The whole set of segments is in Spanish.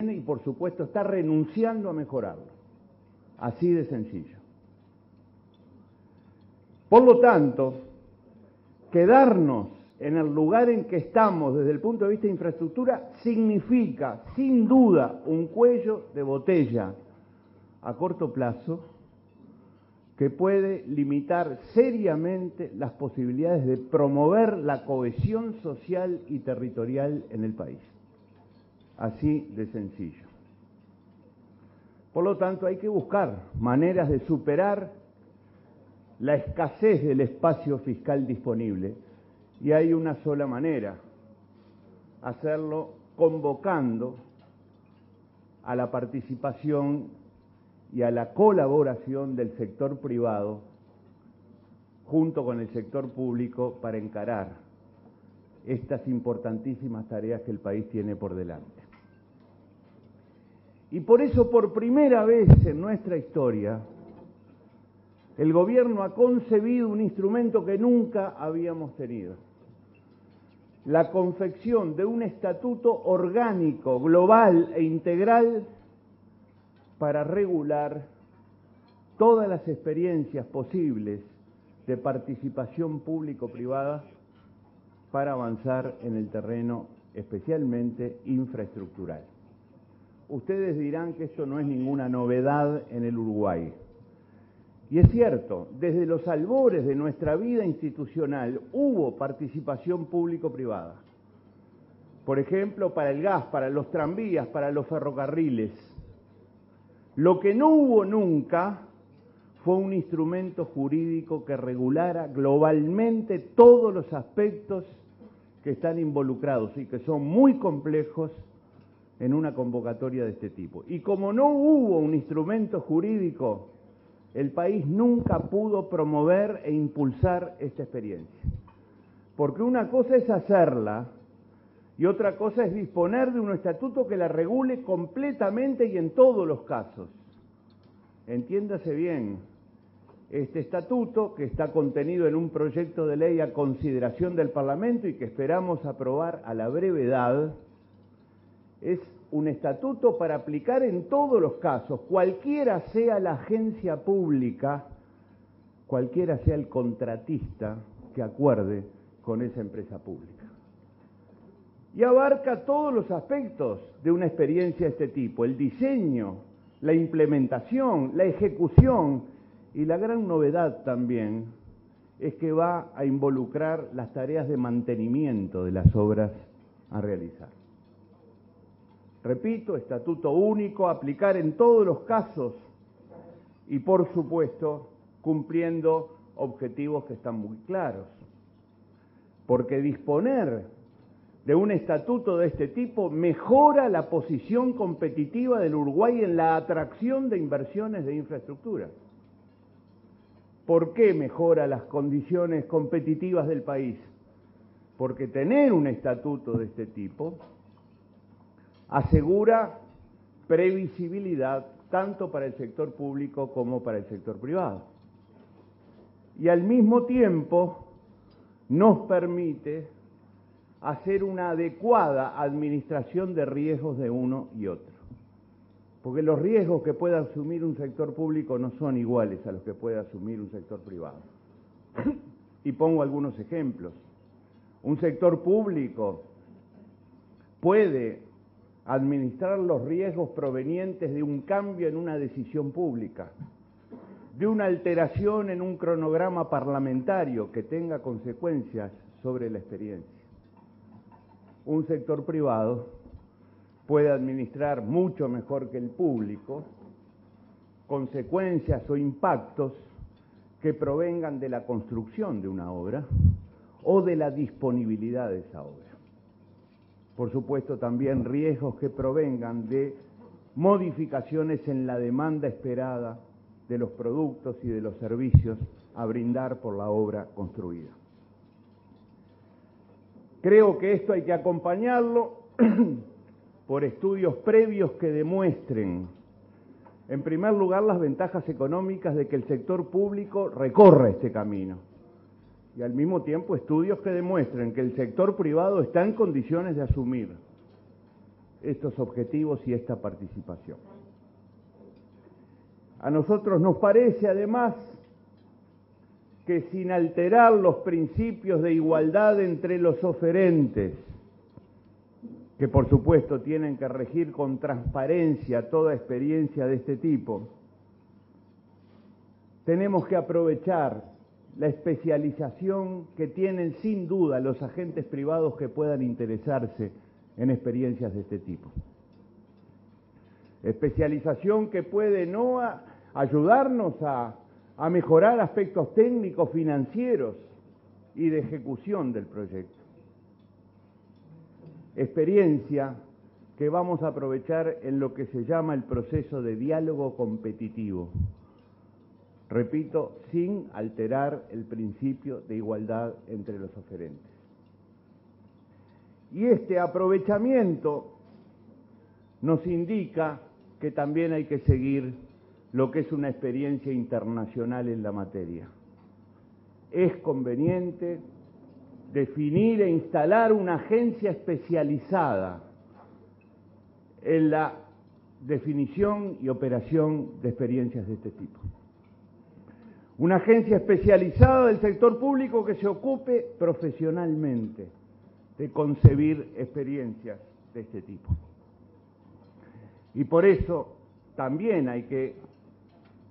y por supuesto está renunciando a mejorarlo. Así de sencillo. Por lo tanto, quedarnos en el lugar en que estamos desde el punto de vista de infraestructura significa, sin duda, un cuello de botella a corto plazo que puede limitar seriamente las posibilidades de promover la cohesión social y territorial en el país. Así de sencillo. Por lo tanto, hay que buscar maneras de superar la escasez del espacio fiscal disponible. Y hay una sola manera, hacerlo convocando a la participación y a la colaboración del sector privado junto con el sector público para encarar estas importantísimas tareas que el país tiene por delante. Y por eso, por primera vez en nuestra historia, el gobierno ha concebido un instrumento que nunca habíamos tenido: la confección de un estatuto orgánico, global e integral para regular todas las experiencias posibles de participación público-privada para avanzar en el terreno especialmente infraestructural. Ustedes dirán que esto no es ninguna novedad en el Uruguay. Y es cierto, desde los albores de nuestra vida institucional hubo participación público-privada. Por ejemplo, para el gas, para los tranvías, para los ferrocarriles. Lo que no hubo nunca fue un instrumento jurídico que regulara globalmente todos los aspectos que están involucrados y que son muy complejos en una convocatoria de este tipo. Y como no hubo un instrumento jurídico, el país nunca pudo promover e impulsar esta experiencia. Porque una cosa es hacerla y otra cosa es disponer de un estatuto que la regule completamente y en todos los casos. Entiéndase bien, este estatuto, que está contenido en un proyecto de ley a consideración del Parlamento y que esperamos aprobar a la brevedad, es un estatuto para aplicar en todos los casos, cualquiera sea la agencia pública, cualquiera sea el contratista que acuerde con esa empresa pública. Y abarca todos los aspectos de una experiencia de este tipo: el diseño, la implementación, la ejecución, y la gran novedad también es que va a involucrar las tareas de mantenimiento de las obras a realizar. Repito, estatuto único, aplicar en todos los casos y, por supuesto, cumpliendo objetivos que están muy claros. Porque disponer de un estatuto de este tipo mejora la posición competitiva del Uruguay en la atracción de inversiones de infraestructura. ¿Por qué mejora las condiciones competitivas del país? Porque tener un estatuto de este tipo asegura previsibilidad tanto para el sector público como para el sector privado. Y al mismo tiempo nos permite hacer una adecuada administración de riesgos de uno y otro. Porque los riesgos que pueda asumir un sector público no son iguales a los que puede asumir un sector privado. Y pongo algunos ejemplos. Un sector público puede administrar los riesgos provenientes de un cambio en una decisión pública, de una alteración en un cronograma parlamentario que tenga consecuencias sobre la experiencia. Un sector privado puede administrar mucho mejor que el público consecuencias o impactos que provengan de la construcción de una obra o de la disponibilidad de esa obra. Por supuesto, también riesgos que provengan de modificaciones en la demanda esperada de los productos y de los servicios a brindar por la obra construida. Creo que esto hay que acompañarlo por estudios previos que demuestren, en primer lugar, las ventajas económicas de que el sector público recorra este camino. Y al mismo tiempo estudios que demuestren que el sector privado está en condiciones de asumir estos objetivos y esta participación. A nosotros nos parece, además, que sin alterar los principios de igualdad entre los oferentes, que por supuesto tienen que regir con transparencia toda experiencia de este tipo, tenemos que aprovechar la especialización que tienen sin duda los agentes privados que puedan interesarse en experiencias de este tipo. Especialización que puede no ayudarnos a mejorar aspectos técnicos, financieros y de ejecución del proyecto. Experiencia que vamos a aprovechar en lo que se llama el proceso de diálogo competitivo. Repito, sin alterar el principio de igualdad entre los oferentes. Y este aprovechamiento nos indica que también hay que seguir lo que es una experiencia internacional en la materia. Es conveniente definir e instalar una agencia especializada en la definición y operación de experiencias de este tipo. Una agencia especializada del sector público que se ocupe profesionalmente de concebir experiencias de este tipo. Y por eso también hay que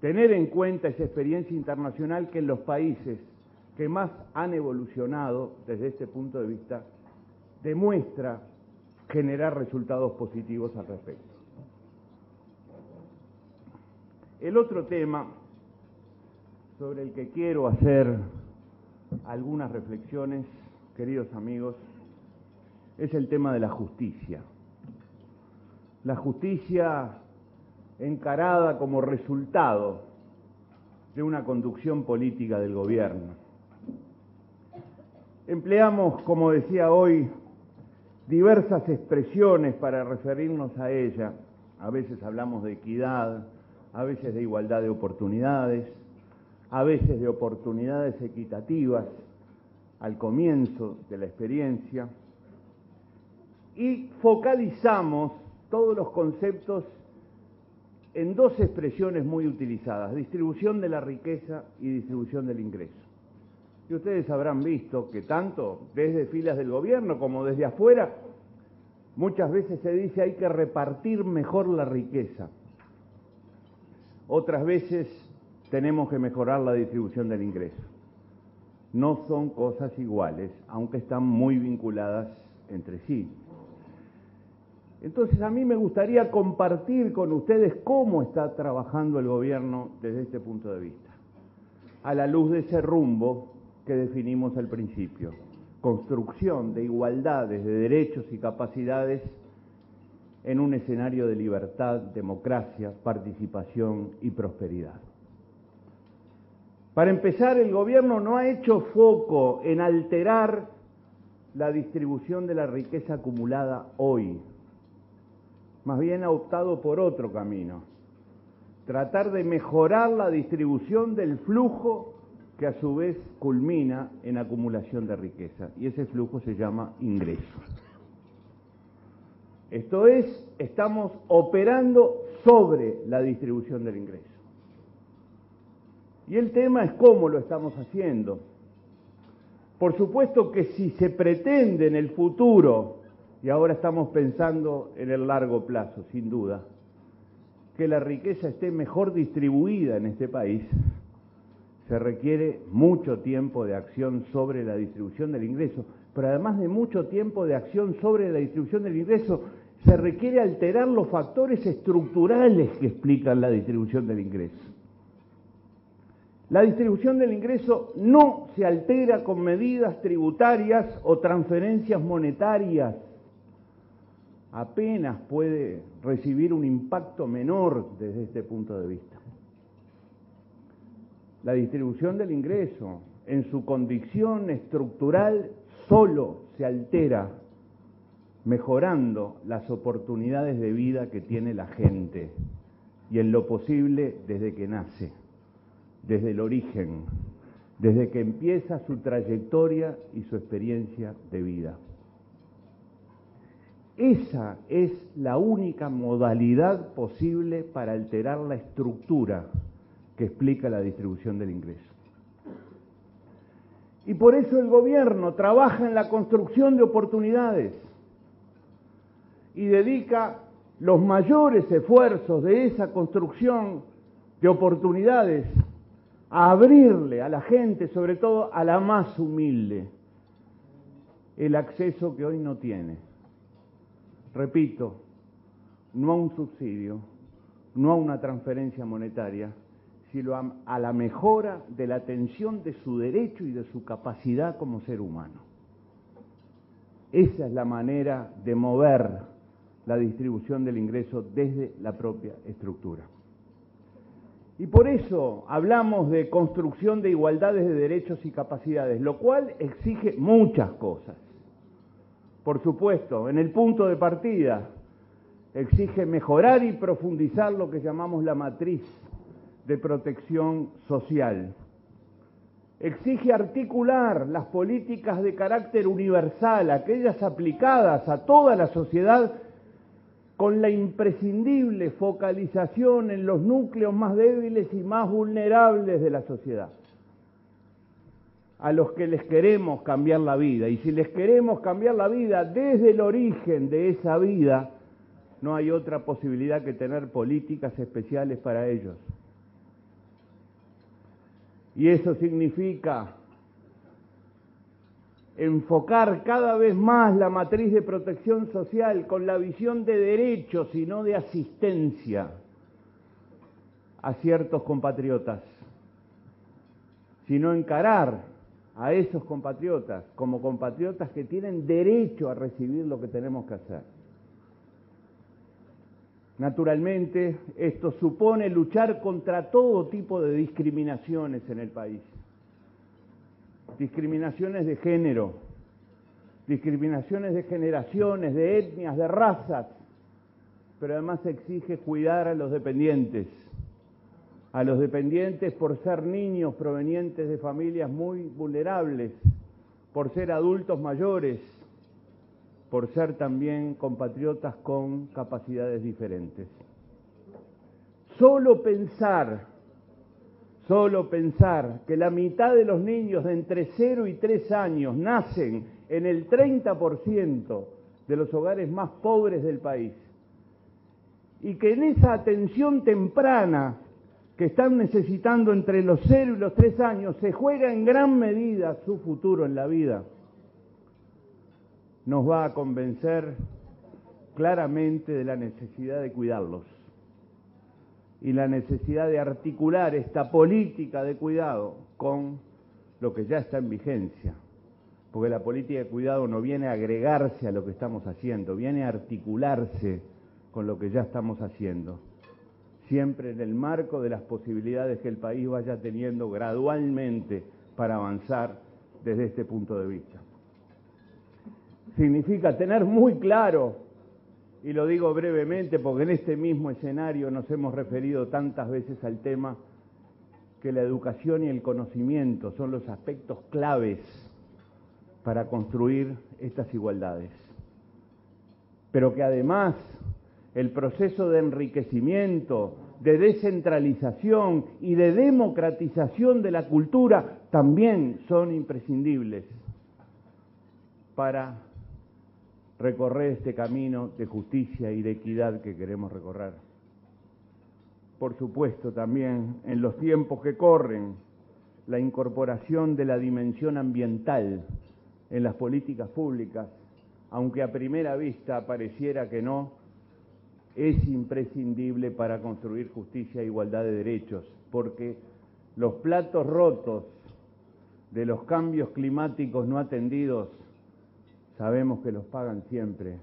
tener en cuenta esa experiencia internacional que en los países que más han evolucionado desde este punto de vista demuestra generar resultados positivos al respecto. El otro tema sobre el que quiero hacer algunas reflexiones, queridos amigos, es el tema de la justicia. La justicia encarada como resultado de una conducción política del gobierno. Empleamos, como decía hoy, diversas expresiones para referirnos a ella. A veces hablamos de equidad, a veces de igualdad de oportunidades, a veces de oportunidades equitativas al comienzo de la experiencia, y focalizamos todos los conceptos en dos expresiones muy utilizadas: distribución de la riqueza y distribución del ingreso. Y ustedes habrán visto que tanto desde filas del gobierno como desde afuera, muchas veces se dice hay que repartir mejor la riqueza. Otras veces tenemos que mejorar la distribución del ingreso. No son cosas iguales, aunque están muy vinculadas entre sí. Entonces a mí me gustaría compartir con ustedes cómo está trabajando el gobierno desde este punto de vista, a la luz de ese rumbo que definimos al principio: construcción de igualdades de derechos y capacidades en un escenario de libertad, democracia, participación y prosperidad. Para empezar, el gobierno no ha hecho foco en alterar la distribución de la riqueza acumulada hoy. Más bien ha optado por otro camino: tratar de mejorar la distribución del flujo que a su vez culmina en acumulación de riqueza, y ese flujo se llama ingreso. Esto es, estamos operando sobre la distribución del ingreso. Y el tema es cómo lo estamos haciendo. Por supuesto que si se pretende en el futuro, y ahora estamos pensando en el largo plazo, sin duda, que la riqueza esté mejor distribuida en este país, se requiere mucho tiempo de acción sobre la distribución del ingreso, pero además de mucho tiempo de acción sobre la distribución del ingreso, se requiere alterar los factores estructurales que explican la distribución del ingreso. La distribución del ingreso no se altera con medidas tributarias o transferencias monetarias. Apenas puede recibir un impacto menor desde este punto de vista. La distribución del ingreso, en su condición estructural, solo se altera mejorando las oportunidades de vida que tiene la gente, y en lo posible desde que nace, desde el origen, desde que empieza su trayectoria y su experiencia de vida. Esa es la única modalidad posible para alterar la estructura que explica la distribución del ingreso. Y por eso el gobierno trabaja en la construcción de oportunidades y dedica los mayores esfuerzos de esa construcción de oportunidades a abrirle a la gente, sobre todo a la más humilde, el acceso que hoy no tiene. Repito, no a un subsidio, no a una transferencia monetaria, sino a la mejora de la atención de su derecho y de su capacidad como ser humano. Esa es la manera de mover la distribución del ingreso desde la propia estructura. Y por eso hablamos de construcción de igualdades de derechos y capacidades, lo cual exige muchas cosas. Por supuesto, en el punto de partida, exige mejorar y profundizar lo que llamamos la matriz de protección social. Exige articular las políticas de carácter universal, aquellas aplicadas a toda la sociedad, con la imprescindible focalización en los núcleos más débiles y más vulnerables de la sociedad, a los que les queremos cambiar la vida. Y si les queremos cambiar la vida desde el origen de esa vida, no hay otra posibilidad que tener políticas especiales para ellos. Y eso significa enfocar cada vez más la matriz de protección social con la visión de derechos y no de asistencia a ciertos compatriotas, sino encarar a esos compatriotas como compatriotas que tienen derecho a recibir lo que tenemos que hacer. Naturalmente, esto supone luchar contra todo tipo de discriminaciones en el país. Discriminaciones de género, discriminaciones de generaciones, de etnias, de razas, pero además exige cuidar a los dependientes por ser niños provenientes de familias muy vulnerables, por ser adultos mayores, por ser también compatriotas con capacidades diferentes. Solo pensar que la mitad de los niños de entre 0 y 3 años nacen en el 30% de los hogares más pobres del país, y que en esa atención temprana que están necesitando entre los 0 y los 3 años se juega en gran medida su futuro en la vida, nos va a convencer claramente de la necesidad de cuidarlos y la necesidad de articular esta política de cuidado con lo que ya está en vigencia, porque la política de cuidado no viene a agregarse a lo que estamos haciendo, viene a articularse con lo que ya estamos haciendo, siempre en el marco de las posibilidades que el país vaya teniendo gradualmente para avanzar desde este punto de vista. Significa tener muy claro, y lo digo brevemente porque en este mismo escenario nos hemos referido tantas veces al tema, que la educación y el conocimiento son los aspectos claves para construir estas igualdades, pero que además el proceso de enriquecimiento, de descentralización y de democratización de la cultura también son imprescindibles para recorrer este camino de justicia y de equidad que queremos recorrer. Por supuesto, también en los tiempos que corren, la incorporación de la dimensión ambiental en las políticas públicas, aunque a primera vista pareciera que no, es imprescindible para construir justicia e igualdad de derechos, porque los platos rotos de los cambios climáticos no atendidos sabemos que los pagan siempre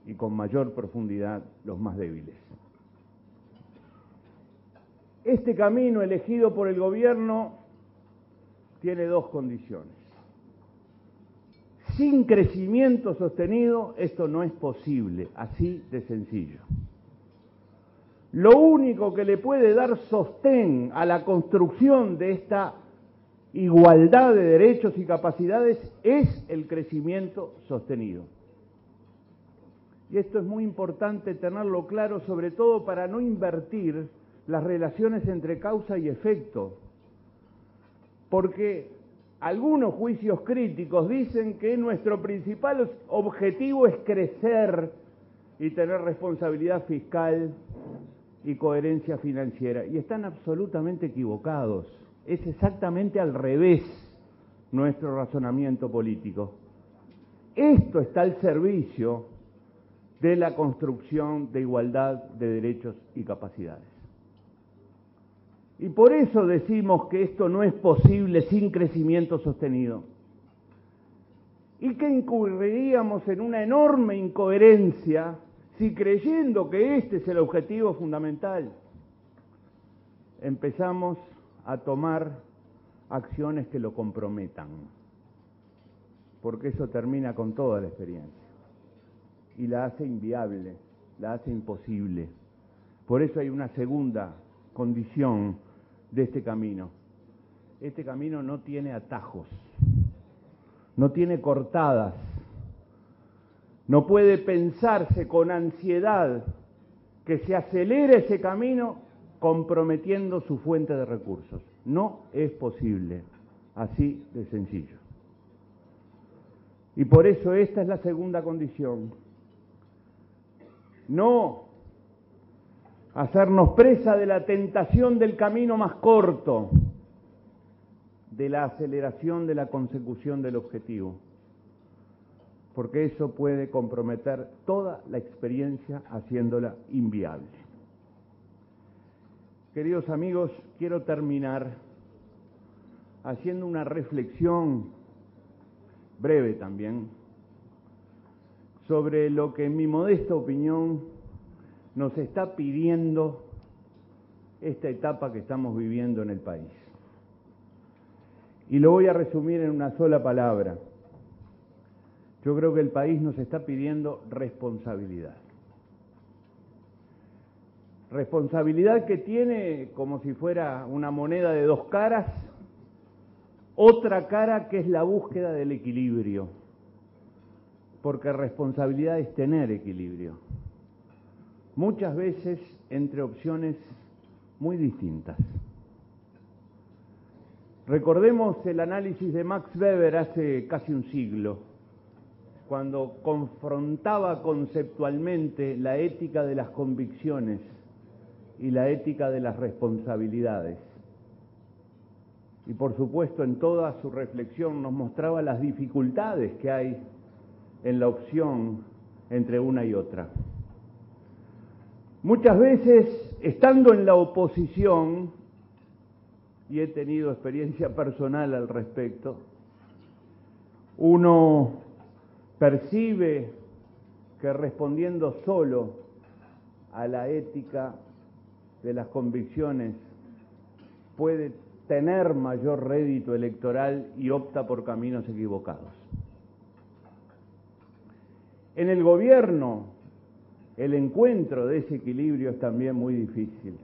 y con mayor profundidad los más débiles. Este camino elegido por el gobierno tiene dos condiciones. Sin crecimiento sostenido esto no es posible, así de sencillo. Lo único que le puede dar sostén a la construcción de esta igualdad de derechos y capacidades es el crecimiento sostenido. y esto es muy importante tenerlo claro, sobre todo para no invertir las relaciones entre causa y efecto, porque algunos juicios críticos dicen que nuestro principal objetivo es crecer y tener responsabilidad fiscal y coherencia financiera, y están absolutamente equivocados. Es exactamente al revés nuestro razonamiento político. Esto está al servicio de la construcción de igualdad de derechos y capacidades. Y por eso decimos que esto no es posible sin crecimiento sostenido. Y que incurriríamos en una enorme incoherencia si, creyendo que este es el objetivo fundamental, empezamos a tomar acciones que lo comprometan, porque eso termina con toda la experiencia y la hace inviable, la hace imposible. Por eso hay una segunda condición de este camino. Este camino no tiene atajos, no tiene cortadas, no puede pensarse con ansiedad que se acelere ese camino comprometiendo su fuente de recursos. No es posible, así de sencillo. Y por eso esta es la segunda condición. No hacernos presa de la tentación del camino más corto, de la aceleración de la consecución del objetivo, porque eso puede comprometer toda la experiencia haciéndola inviable. Queridos amigos, quiero terminar haciendo una reflexión breve también sobre lo que en mi modesta opinión nos está pidiendo esta etapa que estamos viviendo en el país. Y lo voy a resumir en una sola palabra. Yo creo que el país nos está pidiendo responsabilidad. Responsabilidad que tiene, como si fuera una moneda de dos caras, otra cara que es la búsqueda del equilibrio. Porque responsabilidad es tener equilibrio. Muchas veces entre opciones muy distintas. Recordemos el análisis de Max Weber hace casi un siglo, cuando confrontaba conceptualmente la ética de las convicciones y la ética de las responsabilidades. Y por supuesto en toda su reflexión nos mostraba las dificultades que hay en la opción entre una y otra. Muchas veces, estando en la oposición, y he tenido experiencia personal al respecto, uno percibe que respondiendo solo a la ética de las convicciones puede tener mayor rédito electoral y opta por caminos equivocados. En el gobierno, el encuentro de ese equilibrio es también muy difícil,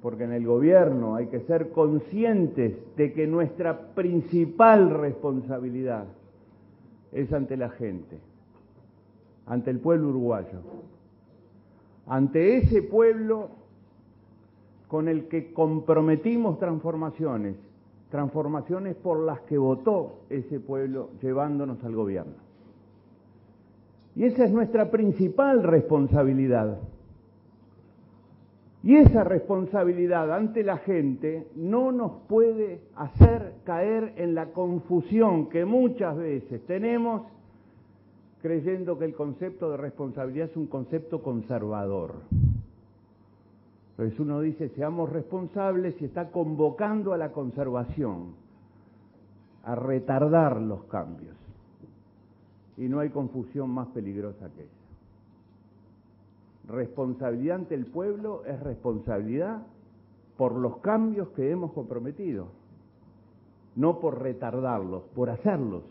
porque en el gobierno hay que ser conscientes de que nuestra principal responsabilidad es ante la gente, ante el pueblo uruguayo, ante ese pueblo con el que comprometimos transformaciones por las que votó ese pueblo llevándonos al gobierno. Y esa es nuestra principal responsabilidad. Y esa responsabilidad ante la gente no nos puede hacer caer en la confusión que muchas veces tenemos creyendo que el concepto de responsabilidad es un concepto conservador. Entonces uno dice, seamos responsables y está convocando a la conservación, a retardar los cambios. Y no hay confusión más peligrosa que esa. Responsabilidad ante el pueblo es responsabilidad por los cambios que hemos comprometido, no por retardarlos, por hacerlos.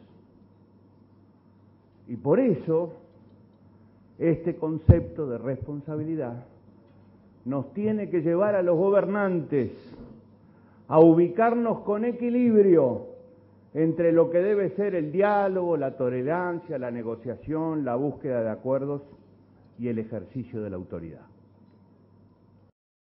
Y por eso, este concepto de responsabilidad nos tiene que llevar a los gobernantes a ubicarnos con equilibrio entre lo que debe ser el diálogo, la tolerancia, la negociación, la búsqueda de acuerdos y el ejercicio de la autoridad.